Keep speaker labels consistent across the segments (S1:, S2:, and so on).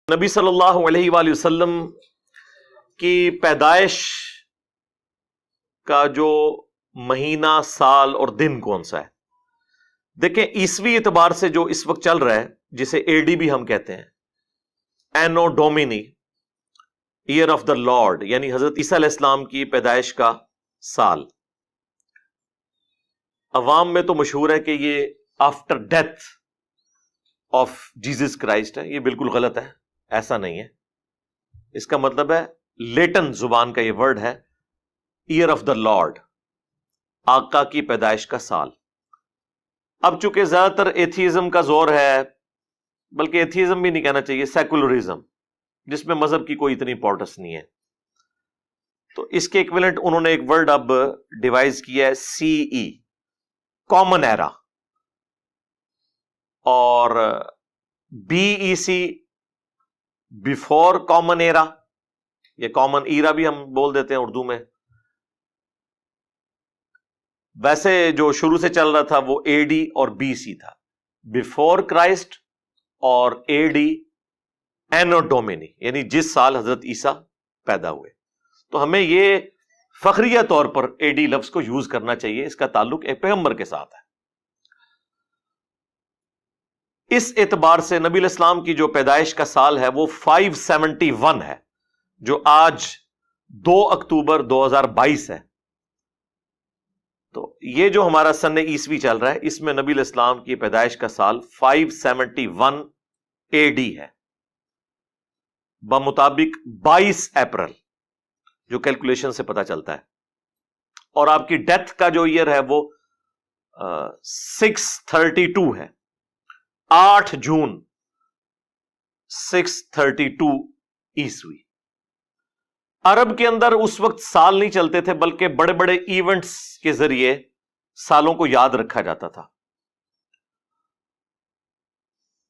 S1: نبی صلی اللہ علیہ وآلہ وسلم کی پیدائش کا جو مہینہ، سال اور دن کون سا ہے؟ دیکھیں، عیسوی اعتبار سے جو اس وقت چل رہا ہے، جسے اے ڈی بھی ہم کہتے ہیں، اینو ڈومینی، ایئر آف دا لارڈ، یعنی حضرت عیسیٰ علیہ السلام کی پیدائش کا سال، عوام میں تو مشہور ہے کہ یہ after death of Jesus Christ ہے۔ یہ بالکل غلط ہے، ایسا نہیں ہے۔ اس کا مطلب ہے، لیٹن زبان کا یہ ورڈ ہے، ایئر آف دا لارڈ، آقا کی پیدائش کا سال۔ اب چونکہ زیادہ تر ایتھیزم کا زور ہے، بلکہ ایتھیزم بھی نہیں کہنا چاہیے، سیکولرزم، جس میں مذہب کی کوئی اتنی امپورٹنس نہیں ہے، تو اس کے ایکویلنٹ انہوں نے ایک ورڈ اب ڈیوائز کیا ہے، سی ای، کامن ایرا، اور B C E, before common era, یا کامن ایرا بھی ہم بول دیتے ہیں اردو میں۔ ویسے جو شروع سے چل رہا تھا وہ اے ڈی اور بی سی تھا، بیفور کرائسٹ، اور اے ڈی اینو ڈومینی، یعنی جس سال حضرت عیسیٰ پیدا ہوئے۔ تو ہمیں یہ فخریہ طور پر اے ڈی لفظ کو یوز کرنا چاہیے، اس کا تعلق ایک پیغمبر کے ساتھ ہے۔ اس اعتبار سے نبی علیہ السلام کی جو پیدائش کا سال ہے وہ 571 ہے، جو آج 2 اکتوبر 2022 ہے۔ تو یہ جو ہمارا سن عیسوی چل رہا ہے، اس میں نبی علیہ السلام کی پیدائش کا سال 571 اے ڈی ہے، بمطابق 22 اپریل، جو کیلکولیشن سے پتا چلتا ہے۔ اور آپ کی ڈیتھ کا جو ایئر ہے وہ 632 ہے، 8 جون 632 عیسوی۔ عرب کے اندر اس وقت سال نہیں چلتے تھے، بلکہ بڑے بڑے ایونٹس کے ذریعے سالوں کو یاد رکھا جاتا تھا۔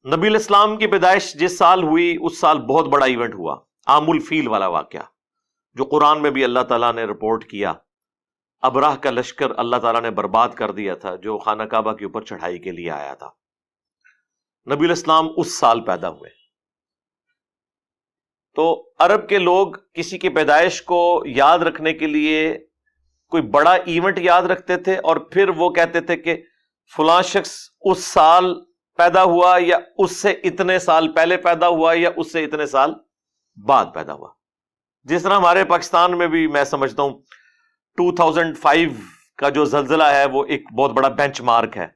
S1: نبی علیہ السلام کی پیدائش جس سال ہوئی، اس سال بہت بڑا ایونٹ ہوا، عام الفیل والا واقعہ، جو قرآن میں بھی اللہ تعالیٰ نے رپورٹ کیا۔ ابراہ کا لشکر اللہ تعالیٰ نے برباد کر دیا تھا، جو خانہ کعبہ کے اوپر چڑھائی کے لیے آیا تھا۔ نبی علیہ السلام اس سال پیدا ہوئے۔ تو عرب کے لوگ کسی کی پیدائش کو یاد رکھنے کے لیے کوئی بڑا ایونٹ یاد رکھتے تھے، اور پھر وہ کہتے تھے کہ فلاں شخص اس سال پیدا ہوا، یا اس سے اتنے سال پہلے پیدا ہوا، یا اس سے اتنے سال بعد پیدا ہوا۔ جس طرح ہمارے پاکستان میں بھی میں سمجھتا ہوں 2005 کا جو زلزلہ ہے وہ ایک بہت بڑا بینچ مارک ہے،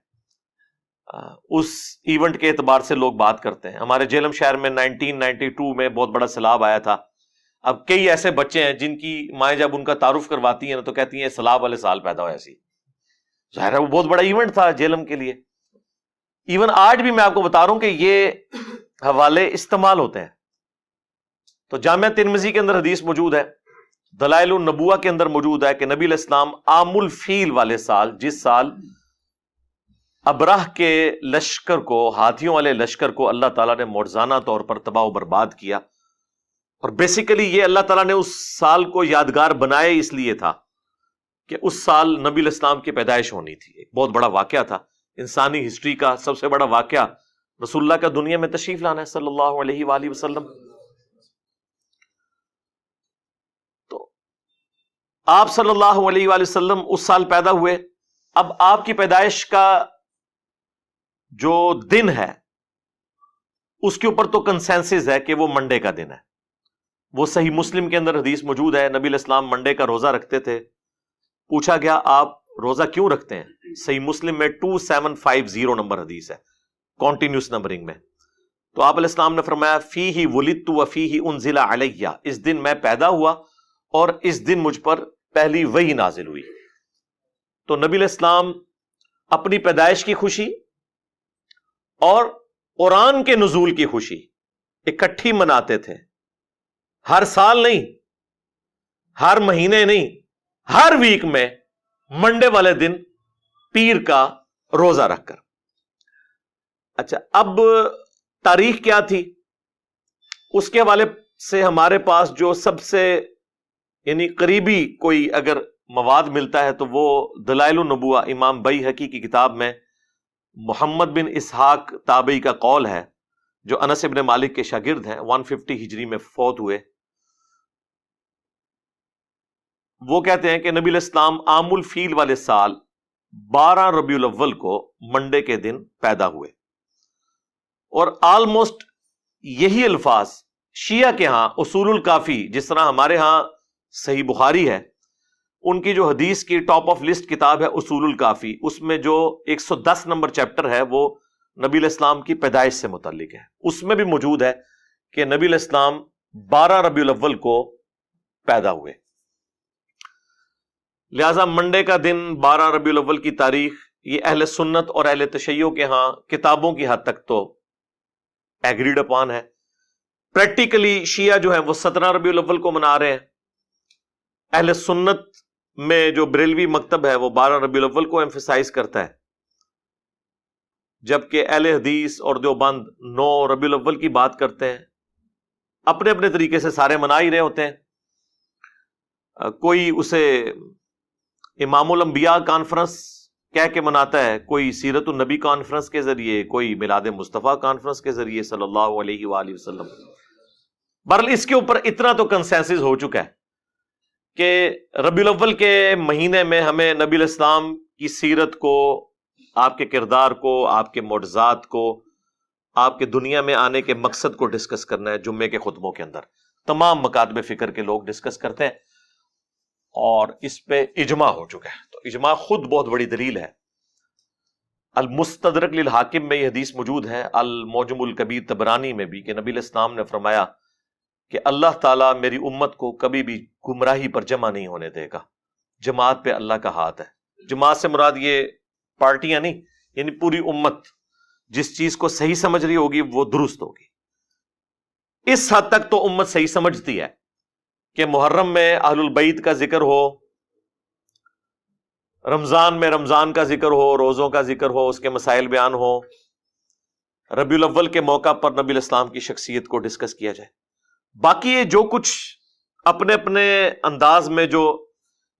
S1: اس ایونٹ کے اعتبار سے لوگ بات کرتے ہیں۔ ہمارے جہلم شہر میں 1992 میں بہت بڑا سیلاب آیا تھا۔ اب کئی ایسے بچے ہیں جن کی مائیں جب ان کا تعارف کرواتی ہیں نا تو کہتی ہیں سیلاب والے سال پیدا ہوا ایسی۔ ظاہر ہے وہ بہت بڑا ایونٹ تھا جہلم کے لیے۔ ایون آج بھی میں آپ کو بتا رہا ہوں کہ یہ حوالے استعمال ہوتے ہیں۔ تو جامعہ ترمذی کے اندر حدیث موجود ہے، دلائل النبوہ کے اندر موجود ہے کہ نبی علیہ السلام عام الفیل والے سال، جس سال ابراہ کے لشکر کو، ہاتھیوں والے لشکر کو اللہ تعالیٰ نے معجزانہ طور پر تباہ و برباد کیا، اور بیسیکلی یہ اللہ تعالیٰ نے اس سال کو یادگار بنائے اس لیے تھا کہ اس سال نبی علیہ السلام کی پیدائش ہونی تھی۔ ایک بہت بڑا واقعہ تھا، انسانی ہسٹری کا سب سے بڑا واقعہ رسول اللہ کا دنیا میں تشریف لانا ہے صلی اللہ علیہ وآلہ وسلم۔ تو آپ صلی اللہ علیہ وآلہ وسلم اس سال پیدا ہوئے۔ اب آپ کی پیدائش کا جو دن ہے اس کے اوپر تو کنسنسس ہے کہ وہ منڈے کا دن ہے۔ وہ صحیح مسلم کے اندر حدیث موجود ہے، نبی علیہ السلام منڈے کا روزہ رکھتے تھے۔ پوچھا گیا آپ روزہ کیوں رکھتے ہیں؟ صحیح مسلم میں 2750 نمبر حدیث ہے، کنٹینیوس نمبرنگ میں۔ تو آپ علیہ السلام نے فرمایا فیہ ولدت وفیہ انزل علیہ، اس دن میں پیدا ہوا اور اس دن مجھ پر پہلی وحی نازل ہوئی۔ تو نبی علیہ السلام اپنی پیدائش کی خوشی اور قرآن کے نزول کی خوشی اکٹھی مناتے تھے، ہر سال نہیں، ہر مہینے نہیں، ہر ویک میں منڈے والے دن پیر کا روزہ رکھ کر۔ اچھا، اب تاریخ کیا تھی؟ اس کے حوالے سے ہمارے پاس جو سب سے یعنی قریبی کوئی اگر مواد ملتا ہے تو وہ دلائل النبوہ، امام بیہقی کی کتاب میں محمد بن اسحاق تابعی کا قول ہے جو انس ابن مالک کے شاگرد ہیں، 150 ہجری میں فوت ہوئے، وہ کہتے ہیں کہ نبی علیہ السلام عام الفیل والے سال 12 ربیع الاول کو منڈے کے دن پیدا ہوئے، اور آلموسٹ یہی الفاظ شیعہ کے ہاں اصول الکافی، جس طرح ہمارے ہاں صحیح بخاری ہے، ان کی جو حدیث کی ٹاپ آف لسٹ کتاب ہے اصول الکافی، اس میں جو 110 نمبر چیپٹر ہے وہ نبی علیہ السلام کی پیدائش سے متعلق ہے، اس میں بھی موجود ہے کہ نبی علیہ السلام 12 ربیع الاول کو پیدا ہوئے۔ لہذا منڈے کا دن 12 ربیع الاول کی تاریخ یہ اہل سنت اور اہل تشیع کے ہاں کتابوں کی حد تک تو ایگریڈ اپان ہے۔ پریکٹیکلی شیعہ جو ہے وہ 17 ربیع الاول کو منا رہے ہیں، اہل سنت میں جو بریلوی مکتب ہے وہ 12 ربیع الاول کو ایمفیسائز کرتا ہے، جبکہ اہل حدیث اور دیوبند 9 ربیع الاول کی بات کرتے ہیں۔ اپنے اپنے طریقے سے سارے منا ہی رہے ہوتے ہیں، کوئی اسے امام الانبیاء کانفرنس کہہ کے مناتا ہے، کوئی سیرت النبی کانفرنس کے ذریعے، کوئی میلاد مصطفیٰ کانفرنس کے ذریعے صلی اللہ علیہ وآلہ وسلم۔ بہرحال اس کے اوپر اتنا تو کنسنسس ہو چکا ہے کہ ربیع الاول کے مہینے میں ہمیں نبی علیہ السلام کی سیرت کو، آپ کے کردار کو، آپ کے معجزات کو، آپ کے دنیا میں آنے کے مقصد کو ڈسکس کرنا ہے۔ جمعے کے خطبوں کے اندر تمام مکاتب فکر کے لوگ ڈسکس کرتے ہیں، اور اس پہ اجماع ہو چکا ہے۔ تو اجماع خود بہت بڑی دلیل ہے۔ المستدرک للحاکم میں یہ حدیث موجود ہے، المعجم الکبیر طبرانی میں بھی، کہ نبی علیہ السلام نے فرمایا کہ اللہ تعالیٰ میری امت کو کبھی بھی گمراہی پر جمع نہیں ہونے دے گا، جماعت پہ اللہ کا ہاتھ ہے۔ جماعت سے مراد یہ پارٹیاں نہیں، یعنی پوری امت جس چیز کو صحیح سمجھ رہی ہوگی وہ درست ہوگی۔ اس حد تک تو امت صحیح سمجھتی ہے کہ محرم میں اہل البیت کا ذکر ہو، رمضان میں رمضان کا ذکر ہو، روزوں کا ذکر ہو، اس کے مسائل بیان ہو، ربیع الاول کے موقع پر نبی علیہ السلام کی شخصیت کو ڈسکس کیا جائے۔ باقی یہ جو کچھ اپنے اپنے انداز میں جو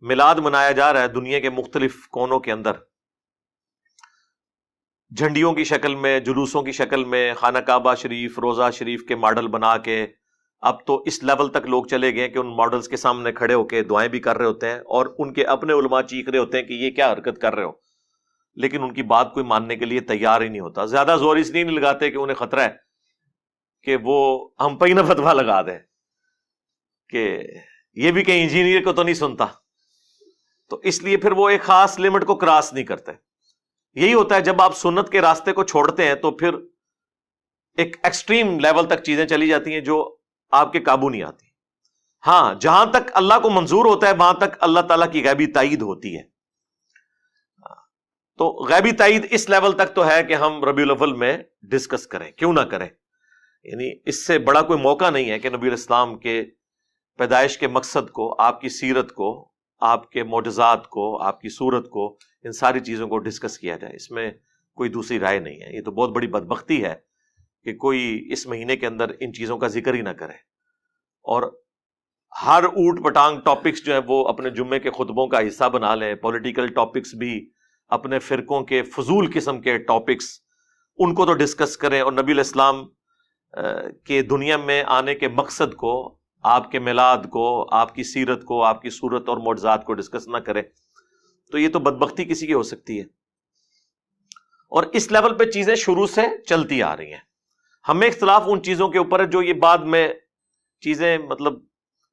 S1: میلاد منایا جا رہا ہے دنیا کے مختلف کونوں کے اندر، جھنڈیوں کی شکل میں، جلوسوں کی شکل میں، خانہ کعبہ شریف، روزہ شریف کے ماڈل بنا کے، اب تو اس لیول تک لوگ چلے گئے کہ ان ماڈلز کے سامنے کھڑے ہو کے دعائیں بھی کر رہے ہوتے ہیں، اور ان کے اپنے علماء چیخ رہے ہوتے ہیں کہ یہ کیا حرکت کر رہے ہو، لیکن ان کی بات کوئی ماننے کے لیے تیار ہی نہیں ہوتا۔ زیادہ زور اس لیے نہیں لگاتے کہ انہیں خطرہ ہے کہ وہ ہم پہ ہی نہ فتویٰ لگا دیں کہ یہ بھی کہیں انجینئر کو تو نہیں سنتا، تو اس لیے پھر وہ ایک خاص لمٹ کو کراس نہیں کرتے۔ یہی ہوتا ہے جب آپ سنت کے راستے کو چھوڑتے ہیں تو پھر ایک ایکسٹریم لیول تک چیزیں چلی جاتی ہیں جو آپ کے قابو نہیں آتی۔ ہاں، جہاں تک اللہ کو منظور ہوتا ہے وہاں تک اللہ تعالیٰ کی غیبی تائید ہوتی ہے۔ تو غیبی تائید اس لیول تک تو ہے کہ ہم ربیع الاول میں ڈسکس کریں، کیوں نہ کریں، یعنی اس سے بڑا کوئی موقع نہیں ہے کہ نبی علیہ السلام کے پیدائش کے مقصد کو، آپ کی سیرت کو، آپ کے معجزات کو، آپ کی صورت کو، ان ساری چیزوں کو ڈسکس کیا جائے۔ اس میں کوئی دوسری رائے نہیں ہے۔ یہ تو بہت بڑی بدبختی ہے کہ کوئی اس مہینے کے اندر ان چیزوں کا ذکر ہی نہ کرے، اور ہر اوٹ پٹانگ ٹاپکس جو ہیں وہ اپنے جمعے کے خطبوں کا حصہ بنا لیں، پولیٹیکل ٹاپکس بھی، اپنے فرقوں کے فضول قسم کے ٹاپکس، ان کو تو ڈسکس کریں، اور نبی علیہ السلام کے دنیا میں آنے کے مقصد کو، آپ کے میلاد کو، آپ کی سیرت کو، آپ کی صورت اور معجزات کو ڈسکس نہ کریں، تو یہ تو بدبختی کسی کی ہو سکتی ہے۔ اور اس لیول پہ چیزیں شروع سے چلتی آ رہی ہیں۔ ہمیں اختلاف ان چیزوں کے اوپر ہے جو یہ بعد میں چیزیں مطلب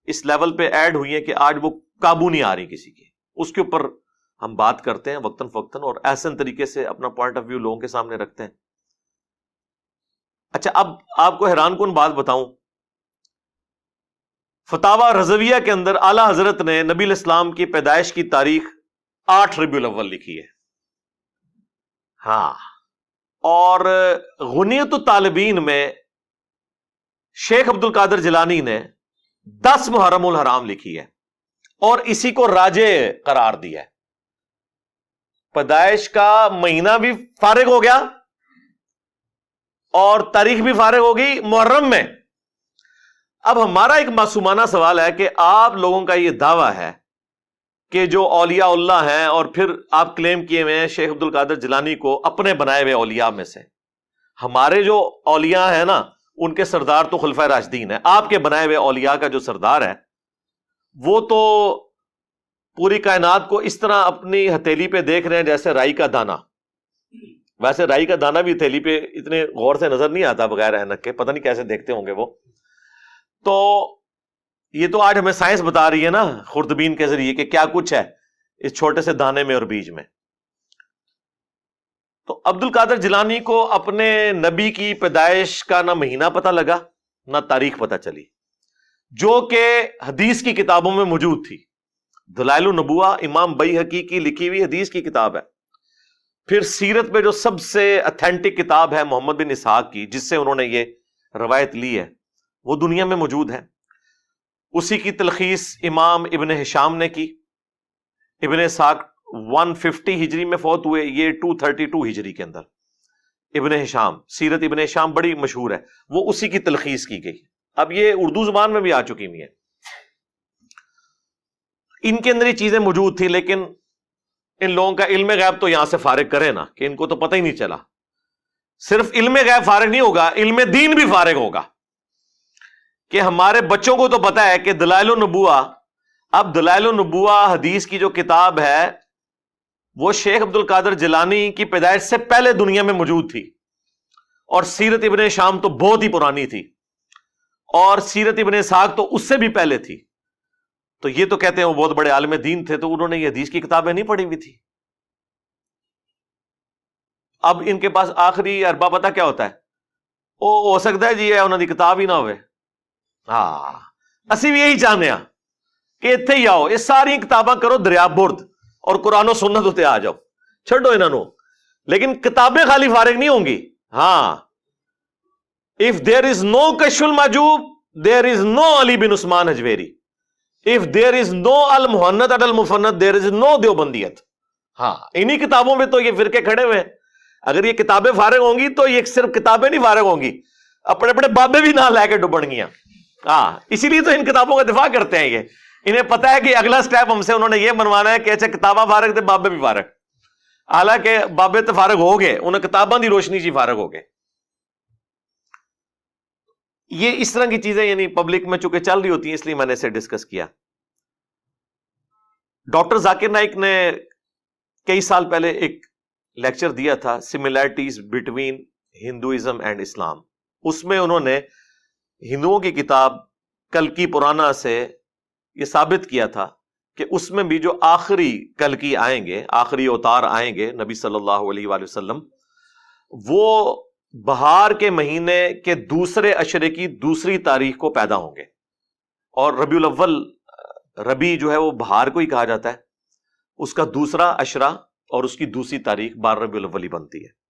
S1: اس لیول پہ ایڈ ہوئی ہیں کہ آج وہ قابو نہیں آ رہی کسی کی، اس کے اوپر ہم بات کرتے ہیں وقتاً فوقتاً، اور احسن طریقے سے اپنا پوائنٹ آف ویو لوگوں کے سامنے رکھتے ہیں۔ اچھا، اب آپ کو حیران کن بات بتاؤں، فتاوی رضویہ کے اندر اعلی حضرت نے نبی علیہ السلام کی پیدائش کی تاریخ 8 ربیع الاول لکھی ہے۔ ہاں، اور غنیت الطالبین میں شیخ عبد القادر جیلانی نے 10 محرم الحرام لکھی ہے، اور اسی کو راجع قرار دیا ہے۔ پیدائش کا مہینہ بھی فارغ ہو گیا اور تاریخ بھی فارغ ہو گئی محرم میں۔ اب ہمارا ایک معصومانہ سوال ہے کہ آپ لوگوں کا یہ دعویٰ ہے کہ جو اولیاء اللہ ہیں، اور پھر آپ کلیم کیے ہوئے ہیں شیخ عبد القادر جیلانی کو اپنے بنائے ہوئے اولیاء میں سے، ہمارے جو اولیاء ہیں نا ان کے سردار تو خلفائے راشدین ہیں. آپ کے بنائے ہوئے اولیاء کا جو سردار ہے وہ تو پوری کائنات کو اس طرح اپنی ہتھیلی پہ دیکھ رہے ہیں جیسے رائی کا دانہ. ویسے رائی کا دانہ بھی ہتھیلی پہ اتنے غور سے نظر نہیں آتا بغیر اینک کے, پتہ نہیں کیسے دیکھتے ہوں گے وہ. تو یہ تو آج ہمیں سائنس بتا رہی ہے نا خوردبین کے ذریعے کہ کیا کچھ ہے اس چھوٹے سے دانے میں اور بیج میں. تو عبد القادر جیلانی کو اپنے نبی کی پیدائش کا نہ مہینہ پتہ لگا نہ تاریخ پتہ چلی, جو کہ حدیث کی کتابوں میں موجود تھی. دلائل النبوہ امام بیہقی کی لکھی ہوئی حدیث کی کتاب ہے. پھر سیرت میں جو سب سے اتھینٹک کتاب ہے محمد بن اسحاق کی, جس سے انہوں نے یہ روایت لی ہے, وہ دنیا میں موجود ہے. اسی کی تلخیص امام ابن ہشام نے کی. ابن اسحاق 150 ہجری میں فوت ہوئے, یہ 232 ہجری کے اندر. ابن ہشام, سیرت ابن ہشام بڑی مشہور ہے, وہ اسی کی تلخیص کی گئی. اب یہ اردو زبان میں بھی آ چکی ہوئی ہے. ان کے اندر یہ چیزیں موجود تھیں, لیکن ان لوگوں کا علم غیب تو یہاں سے فارغ کرے نا, کہ ان کو تو پتہ ہی نہیں چلا. صرف علم غیب فارغ نہیں ہوگا, علم دین بھی فارغ ہوگا. کہ ہمارے بچوں کو تو پتہ ہے کہ دلائل النبوہ, اب دلائل النبوہ حدیث کی جو کتاب ہے وہ شیخ عبد القادر جیلانی کی پیدائش سے پہلے دنیا میں موجود تھی, اور سیرت ابن ہشام تو بہت ہی پرانی تھی, اور سیرت ابن اسحاق تو اس سے بھی پہلے تھی. تو یہ تو کہتے ہیں وہ بہت بڑے عالم دین تھے, تو انہوں نے یہ حدیث کی کتابیں نہیں پڑھی ہوئی تھی. اب ان کے پاس آخری اربا پتہ کیا ہوتا ہے, وہ ہو سکتا ہے جی انہوں نے کتاب ہی نہ ہوئے. ہاں اسی بھی یہی چاہنے ہاں کہ اتنے ہی آؤ, یہ ساری کتاباں کرو دریا برد اور قرآن و سنت اتنے آ جاؤ, چھڈو انہوں نے. لیکن کتابیں خالی فارغ نہیں ہوں گی. ہاں, if there is no کشف al Mahjub there is no Ali bin Usman Hujwiri, if there is no المحنت Al Mufannad there is no دیوبندیت. ہاں انہی کتابوں میں تو یہ فرقے کھڑے ہوئے ہیں. اگر یہ کتابیں فارغ ہوں گی تو یہ صرف کتابیں نہیں فارغ ہوں گی, اپنے اپنے بابے بھی نہ لے کے ڈبن گیاں. ہاں اسی لیے تو ان کتابوں کا دفاع کرتے ہیں. یہ انہیں پتا ہے کہ اگلا سٹیپ ہم سے انہوں نے یہ بنوانا ہے کہ اچھا کتاباں فارغ تھے بابے بھی فارغ, حالانکہ بابے تو فارغ ہو گئے, انہیں کتاباں دی روشنی سے فارغ ہو گئے. یہ اس طرح کی چیزیں یعنی پبلک میں چونکہ چل رہی ہوتی ہیں, اس لیے میں نے اسے ڈسکس کیا. ڈاکٹر ذاکر نائک نے کئی سال پہلے ایک لیکچر دیا تھا, سملیرٹیز بٹوین ہندوازم اینڈ اسلام. اس میں انہوں نے ہندوؤں کی کتاب کلکی پرانا سے یہ ثابت کیا تھا کہ اس میں بھی جو آخری کلکی آئیں گے, آخری اوتار آئیں گے نبی صلی اللہ علیہ وآلہ وسلم, وہ بہار کے مہینے کے دوسرے عشرے کی دوسری تاریخ کو پیدا ہوں گے. اور ربیع الاول, ربیع جو ہے وہ بہار کو ہی کہا جاتا ہے, اس کا دوسرا عشرہ اور اس کی دوسری تاریخ 12 ربیع الاول ہی بنتی ہے.